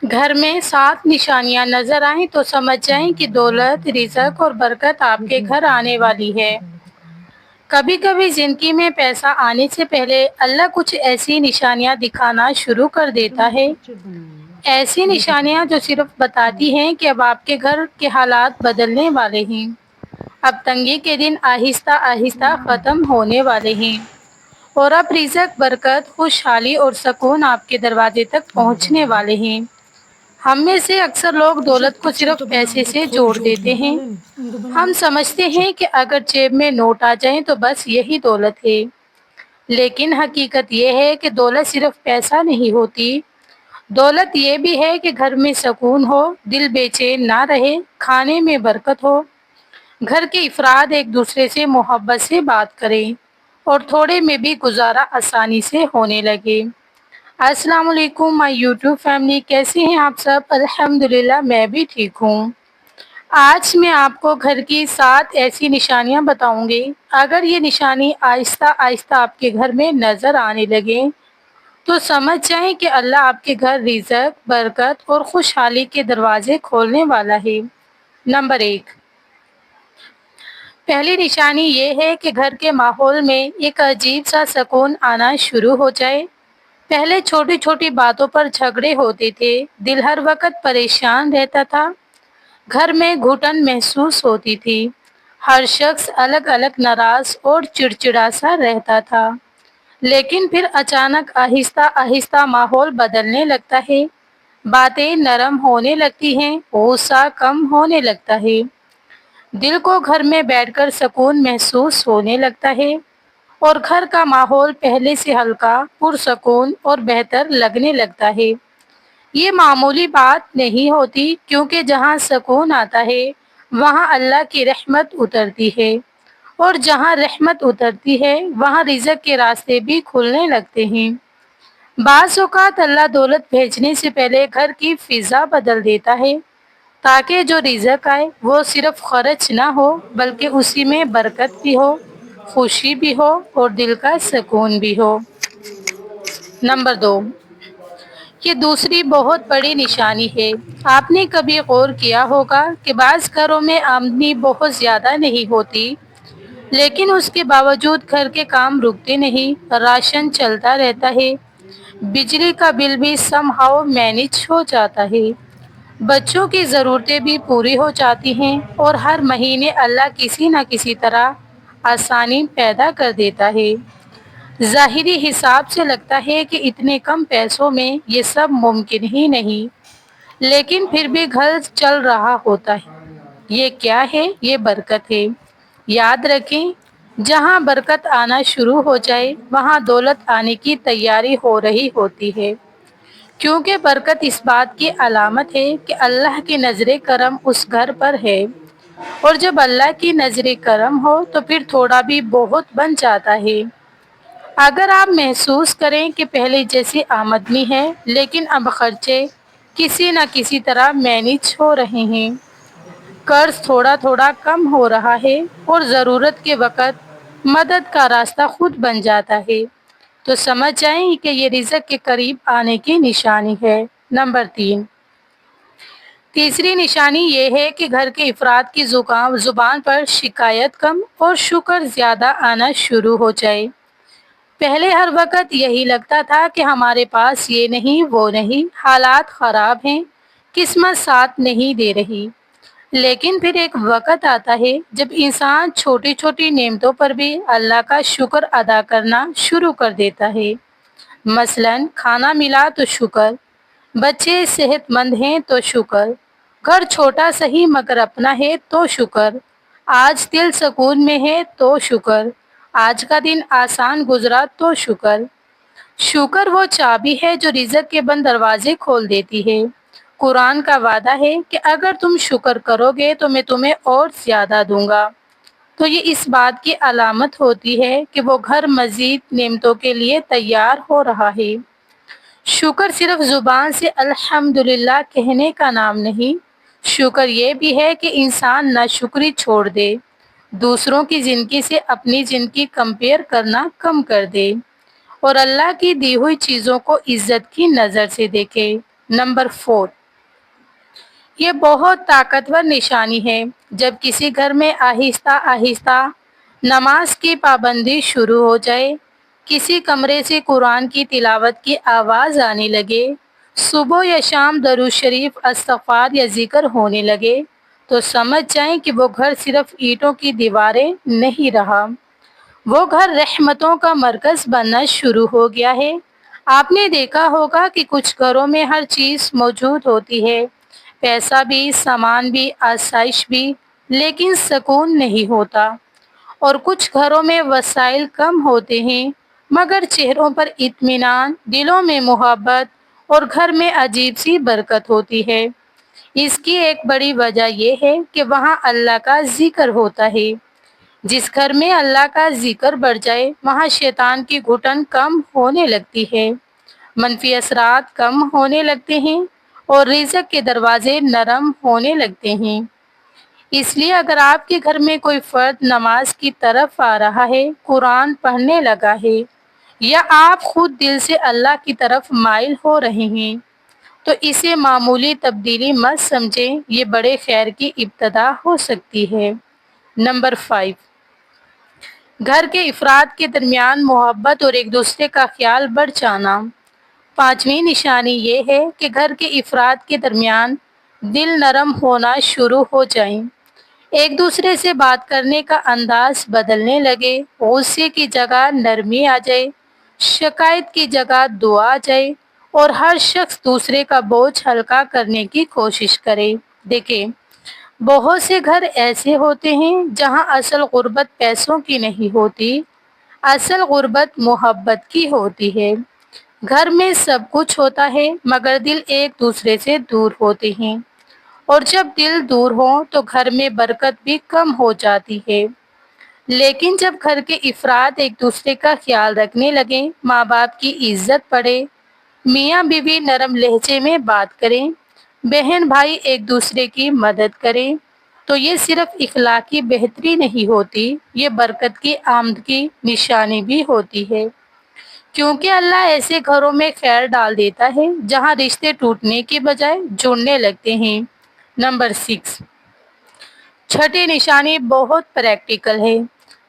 گھر میں 7 نشانیاں نظر آئیں تو سمجھ جائیں کہ دولت، رزق اور برکت آپ کے گھر آنے والی ہے۔ کبھی کبھی زندگی میں پیسہ آنے سے پہلے اللہ کچھ ایسی نشانیاں دکھانا شروع کر دیتا ہے، ایسی نشانیاں جو صرف بتاتی ہیں کہ اب آپ کے گھر کے حالات بدلنے والے ہیں، اب تنگی کے دن آہستہ آہستہ ختم ہونے والے ہیں، اور اب رزق، برکت، خوشحالی اور سکون آپ کے دروازے تک پہنچنے والے ہیں۔ ہم میں سے اکثر لوگ دولت کو صرف پیسے سے جوڑ دیتے ہیں۔ ہم سمجھتے ہیں کہ اگر جیب میں نوٹ آ جائیں تو بس یہی دولت ہے، لیکن حقیقت یہ ہے کہ دولت صرف پیسہ نہیں ہوتی، دولت یہ بھی ہے کہ گھر میں سکون ہو، دل بے چین نہ رہے، کھانے میں برکت ہو، گھر کے افراد ایک دوسرے سے محبت سے بات کریں، اور تھوڑے میں بھی گزارا آسانی سے ہونے لگے۔ السلام علیکم مائی یوٹیوب فیملی، کیسے ہیں آپ سب؟ الحمدللہ میں بھی ٹھیک ہوں۔ آج میں آپ کو گھر کی 7 ایسی نشانیاں بتاؤں گی، اگر یہ نشانی آہستہ آہستہ آپ کے گھر میں نظر آنے لگیں تو سمجھ جائیں کہ اللہ آپ کے گھر رزق، برکت اور خوشحالی کے دروازے کھولنے والا ہے۔ نمبر 1، پہلی نشانی یہ ہے کہ گھر کے ماحول میں ایک عجیب سا سکون آنا شروع ہو جائے۔ پہلے چھوٹی چھوٹی باتوں پر جھگڑے ہوتے تھے، دل ہر وقت پریشان رہتا تھا، گھر میں گھٹن محسوس ہوتی تھی، ہر شخص الگ الگ ناراض اور چڑچڑا سا رہتا تھا۔ لیکن پھر اچانک آہستہ آہستہ ماحول بدلنے لگتا ہے، باتیں نرم ہونے لگتی ہیں، غصہ کم ہونے لگتا ہے، دل کو گھر میں بیٹھ کر سکون محسوس ہونے لگتا ہے، اور گھر کا ماحول پہلے سے ہلکا، پرسکون اور بہتر لگنے لگتا ہے۔ یہ معمولی بات نہیں ہوتی، کیونکہ جہاں سکون آتا ہے وہاں اللہ کی رحمت اترتی ہے، اور جہاں رحمت اترتی ہے وہاں رزق کے راستے بھی کھلنے لگتے ہیں۔ بعض اوقات اللہ دولت بھیجنے سے پہلے گھر کی فضا بدل دیتا ہے، تاکہ جو رزق آئے وہ صرف خرچ نہ ہو بلکہ اسی میں برکت بھی ہو، خوشی بھی ہو اور دل کا سکون بھی ہو۔ نمبر 2، یہ دوسری بہت بڑی نشانی ہے۔ آپ نے کبھی غور کیا ہوگا کہ بعض گھروں میں آمدنی بہت زیادہ نہیں ہوتی، لیکن اس کے باوجود گھر کے کام رکتے نہیں، راشن چلتا رہتا ہے، بجلی کا بل بھی سم ہاؤ مینج ہو جاتا ہے، بچوں کی ضرورتیں بھی پوری ہو جاتی ہیں، اور ہر مہینے اللہ کسی نہ کسی طرح آسانی پیدا کر دیتا ہے۔ ظاہری حساب سے لگتا ہے کہ اتنے کم پیسوں میں یہ سب ممکن ہی نہیں، لیکن پھر بھی گھر چل رہا ہوتا ہے۔ یہ کیا ہے؟ یہ برکت ہے۔ یاد رکھیں، جہاں برکت آنا شروع ہو جائے وہاں دولت آنے کی تیاری ہو رہی ہوتی ہے، کیونکہ برکت اس بات کی علامت ہے کہ اللہ کی نظر کرم اس گھر پر ہے، اور جب اللہ کی نظر کرم ہو تو پھر تھوڑا بھی بہت بن جاتا ہے۔ اگر آپ محسوس کریں کہ پہلے جیسی آمدنی ہے لیکن اب خرچے کسی نہ کسی طرح مینج ہو رہے ہیں، قرض تھوڑا تھوڑا کم ہو رہا ہے، اور ضرورت کے وقت مدد کا راستہ خود بن جاتا ہے، تو سمجھ جائیں کہ یہ رزق کے قریب آنے کی نشانی ہے۔ نمبر 3، تیسری نشانی یہ ہے کہ گھر کے افراد کی زبان پر شکایت کم اور شکر زیادہ آنا شروع ہو جائے۔ پہلے ہر وقت یہی لگتا تھا کہ ہمارے پاس یہ نہیں، وہ نہیں، حالات خراب ہیں، قسمت ساتھ نہیں دے رہی، لیکن پھر ایک وقت آتا ہے جب انسان چھوٹی چھوٹی نعمتوں پر بھی اللہ کا شکر ادا کرنا شروع کر دیتا ہے۔ مثلاً کھانا ملا تو شکر، بچے صحت مند ہیں تو شکر، گھر چھوٹا سہی مگر اپنا ہے تو شکر، آج دل سکون میں ہے تو شکر، آج کا دن آسان گزرا تو شکر۔ شکر وہ چابی ہے جو رزق کے بند دروازے کھول دیتی ہے۔ قرآن کا وعدہ ہے کہ اگر تم شکر کرو گے تو میں تمہیں اور زیادہ دوں گا، تو یہ اس بات کی علامت ہوتی ہے کہ وہ گھر مزید نعمتوں کے لیے تیار ہو رہا ہے۔ شکر صرف زبان سے الحمدللہ کہنے کا نام نہیں، شکر یہ بھی ہے کہ انسان ناشکری چھوڑ دے، دوسروں کی زندگی سے اپنی زندگی کمپیئر کرنا کم کر دے، اور اللہ کی دی ہوئی چیزوں کو عزت کی نظر سے دیکھے۔ نمبر 4، یہ بہت طاقتور نشانی ہے جب کسی گھر میں آہستہ آہستہ نماز کی پابندی شروع ہو جائے، کسی کمرے سے قرآن کی تلاوت کی آواز آنے لگے، صبح یا شام درود شریف، استغفار یا ذکر ہونے لگے، تو سمجھ جائیں کہ وہ گھر صرف اینٹوں کی دیواریں نہیں رہا، وہ گھر رحمتوں کا مرکز بننا شروع ہو گیا ہے۔ آپ نے دیکھا ہوگا کہ کچھ گھروں میں ہر چیز موجود ہوتی ہے، پیسہ بھی، سامان بھی، آسائش بھی، لیکن سکون نہیں ہوتا، اور کچھ گھروں میں وسائل کم ہوتے ہیں مگر چہروں پر اطمینان، دلوں میں محبت، اور گھر میں عجیب سی برکت ہوتی ہے۔ اس کی ایک بڑی وجہ یہ ہے کہ وہاں اللہ کا ذکر ہوتا ہے۔ جس گھر میں اللہ کا ذکر بڑھ جائے وہاں شیطان کی گھٹن کم ہونے لگتی ہے، منفی اثرات کم ہونے لگتے ہیں، اور رزق کے دروازے نرم ہونے لگتے ہیں۔ اس لیے اگر آپ کے گھر میں کوئی فرد نماز کی طرف آ رہا ہے، قرآن پڑھنے لگا ہے، یا آپ خود دل سے اللہ کی طرف مائل ہو رہے ہیں، تو اسے معمولی تبدیلی مت سمجھیں، یہ بڑے خیر کی ابتدا ہو سکتی ہے۔ نمبر 5، گھر کے افراد کے درمیان محبت اور ایک دوسرے کا خیال بڑھ جانا۔ 5ویں نشانی یہ ہے کہ گھر کے افراد کے درمیان دل نرم ہونا شروع ہو جائیں، ایک دوسرے سے بات کرنے کا انداز بدلنے لگے، غصے کی جگہ نرمی آ جائے، شکایت کی جگہ دعا آ جائے، اور ہر شخص دوسرے کا بوجھ ہلکا کرنے کی کوشش کرے۔ دیکھیں، بہت سے گھر ایسے ہوتے ہیں جہاں اصل غربت پیسوں کی نہیں ہوتی، اصل غربت محبت کی ہوتی ہے۔ گھر میں سب کچھ ہوتا ہے مگر دل ایک دوسرے سے دور ہوتے ہیں، اور جب دل دور ہوں تو گھر میں برکت بھی کم ہو جاتی ہے۔ لیکن جب گھر کے افراد ایک دوسرے کا خیال رکھنے لگیں، ماں باپ کی عزت پڑے، میاں بیوی نرم لہجے میں بات کریں، بہن بھائی ایک دوسرے کی مدد کریں، تو یہ صرف اخلاقی بہتری نہیں ہوتی، یہ برکت کی آمد کی نشانی بھی ہوتی ہے، کیونکہ اللہ ایسے گھروں میں خیر ڈال دیتا ہے جہاں رشتے ٹوٹنے کے بجائے جڑنے لگتے ہیں۔ نمبر 6، چھٹی نشانی بہت پریکٹیکل ہے۔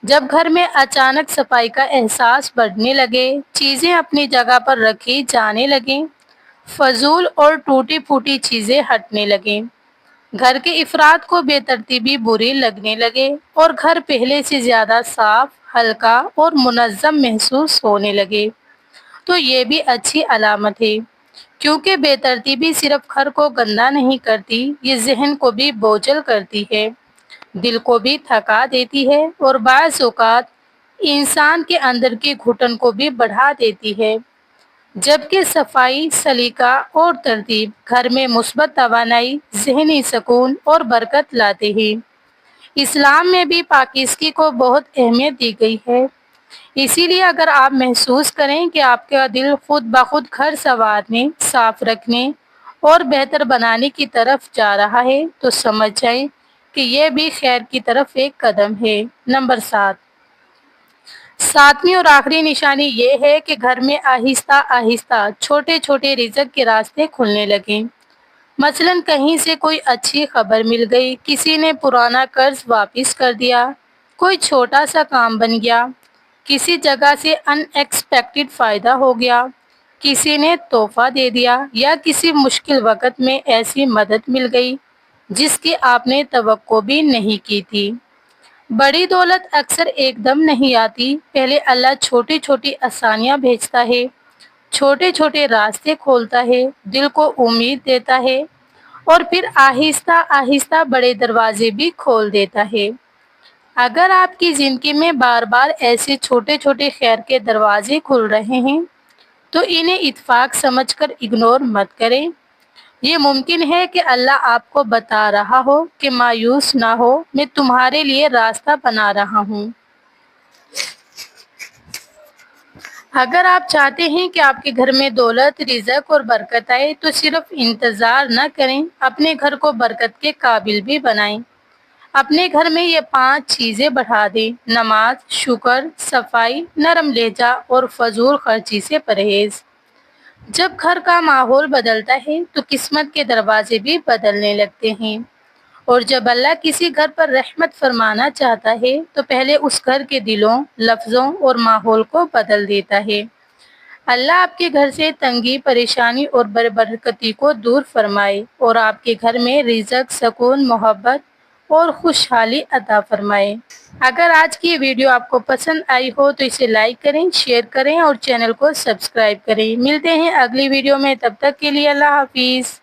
جب گھر میں اچانک صفائی کا احساس بڑھنے لگے، چیزیں اپنی جگہ پر رکھی جانے لگیں، فضول اور ٹوٹی پھوٹی چیزیں ہٹنے لگیں، گھر کے افراد کو بے ترتیبی بری لگنے لگے، اور گھر پہلے سے زیادہ صاف، ہلکا اور منظم محسوس ہونے لگے، تو یہ بھی اچھی علامت ہے، کیونکہ بے ترتیبی صرف گھر کو گندا نہیں کرتی، یہ ذہن کو بھی بوجھل کرتی ہے، دل کو بھی تھکا دیتی ہے، اور بعض اوقات انسان کے اندر کی گھٹن کو بھی بڑھا دیتی ہے، جبکہ صفائی، سلیقہ اور ترتیب گھر میں مثبت توانائی، ذہنی سکون اور برکت لاتے ہیں۔ اسلام میں بھی پاکیزگی کو بہت اہمیت دی گئی ہے، اسی لیے اگر آپ محسوس کریں کہ آپ کا دل خود بخود گھر سنوارنے، صاف رکھنے اور بہتر بنانے کی طرف جا رہا ہے تو سمجھ جائیں کہ یہ بھی خیر کی طرف ایک قدم ہے۔ نمبر 7، 7ویں اور آخری نشانی یہ ہے کہ گھر میں آہستہ آہستہ چھوٹے چھوٹے رزق کے راستے کھلنے لگیں۔ مثلاً کہیں سے کوئی اچھی خبر مل گئی، کسی نے پرانا قرض واپس کر دیا، کوئی چھوٹا سا کام بن گیا، کسی جگہ سے ان ایکسپیکٹڈ فائدہ ہو گیا، کسی نے تحفہ دے دیا، یا کسی مشکل وقت میں ایسی مدد مل گئی جس کی آپ نے توقع بھی نہیں کی تھی۔ بڑی دولت اکثر ایک دم نہیں آتی، پہلے اللہ چھوٹی چھوٹی آسانیاں بھیجتا ہے، چھوٹے چھوٹے راستے کھولتا ہے، دل کو امید دیتا ہے، اور پھر آہستہ آہستہ بڑے دروازے بھی کھول دیتا ہے۔ اگر آپ کی زندگی میں بار بار ایسے چھوٹے چھوٹے خیر کے دروازے کھل رہے ہیں تو انہیں اتفاق سمجھ کر اگنور مت کریں، یہ ممکن ہے کہ اللہ آپ کو بتا رہا ہو کہ مایوس نہ ہو، میں تمہارے لیے راستہ بنا رہا ہوں۔ اگر آپ چاہتے ہیں کہ آپ کے گھر میں دولت، رزق اور برکت آئے تو صرف انتظار نہ کریں، اپنے گھر کو برکت کے قابل بھی بنائیں۔ اپنے گھر میں یہ 5 چیزیں بڑھا دیں: نماز، شکر، صفائی، نرم لہجہ اور فضول خرچی سے پرہیز۔ جب گھر کا ماحول بدلتا ہے تو قسمت کے دروازے بھی بدلنے لگتے ہیں، اور جب اللہ کسی گھر پر رحمت فرمانا چاہتا ہے تو پہلے اس گھر کے دلوں، لفظوں اور ماحول کو بدل دیتا ہے۔ اللہ آپ کے گھر سے تنگی، پریشانی اور برکتی کو دور فرمائے، اور آپ کے گھر میں رزق، سکون، محبت اور خوشحالی عطا فرمائے۔ اگر آج کی ویڈیو آپ کو پسند آئی ہو تو اسے لائک کریں، شیئر کریں اور چینل کو سبسکرائب کریں۔ ملتے ہیں اگلی ویڈیو میں، تب تک کے لیے اللہ حافظ۔